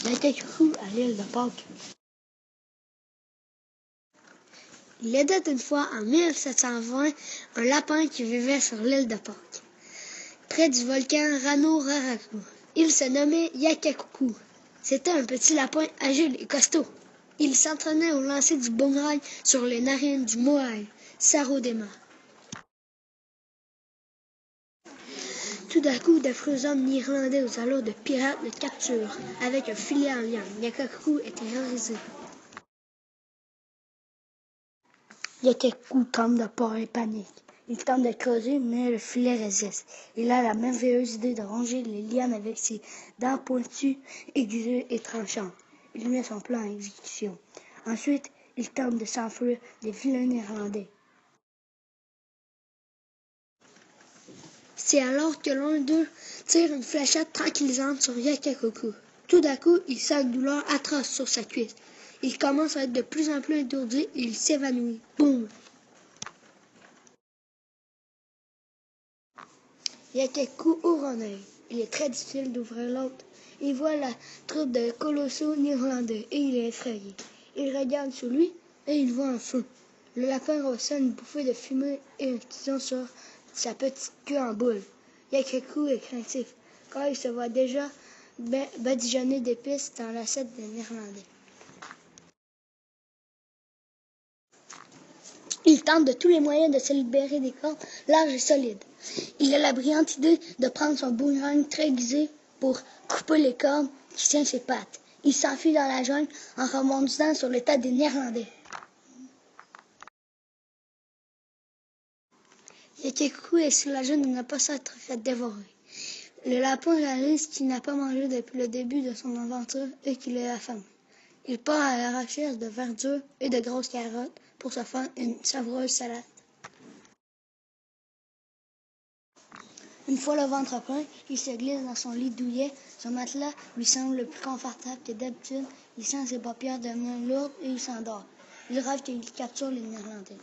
Il y a quelques coups à l'île de Pâques. Il était une fois, en 1720, un lapin qui vivait sur l'île de Pâques, près du volcan Rano-Raraku. Il se nommait Yakakuku. C'était un petit lapin agile et costaud. Il s'entraînait au lancer du boomerang sur les narines du moai, Sarodema. Tout d'un coup, d'affreux hommes irlandais aux allures de pirates le capturent, avec un filet en liane. Yakakuku est terrorisé. Yakakuku tombe de peur et panique. Il tente de creuser, mais le filet résiste. Il a la merveilleuse idée de ronger les lianes avec ses dents pointues, aiguisées et tranchantes. Il met son plan en exécution. Ensuite, il tente de s'enfuir des vilains Irlandais. C'est alors que l'un d'eux tire une fléchette tranquillisante sur Yakakuku. Tout d'un coup, il sent une douleur atroce sur sa cuisse. Il commence à être de plus en plus étourdi et il s'évanouit. Boum! Yakakuku ouvre un œil. Il est très difficile d'ouvrir l'autre. Il voit la troupe de colossaux néerlandais et il est effrayé. Il regarde sous lui et il voit un feu. Le lapin reçoit une bouffée de fumée et un tison sur sa petite queue en boule. Yakakuku est craintif, car il se voit déjà badigeonner d'épices dans l'assiette des Néerlandais. Il tente de tous les moyens de se libérer des cordes larges et solides. Il a la brillante idée de prendre son boomerang très aiguisé pour couper les cordes qui tiennent ses pattes. Il s'enfuit dans la jungle en rebondissant sur les têtes des Néerlandais. Yakakuku est soulagé de ne pas s'être fait dévorer. Le lapin réalise qu'il n'a pas mangé depuis le début de son aventure et qu'il a faim. Il part à la recherche de verdure et de grosses carottes pour se faire une savoureuse salade. Une fois le ventre plein, il se glisse dans son lit douillet. Son matelas lui semble plus confortable que d'habitude. Il sent ses paupières devenir lourdes et il s'endort. Il rêve qu'il capture les Néerlandais.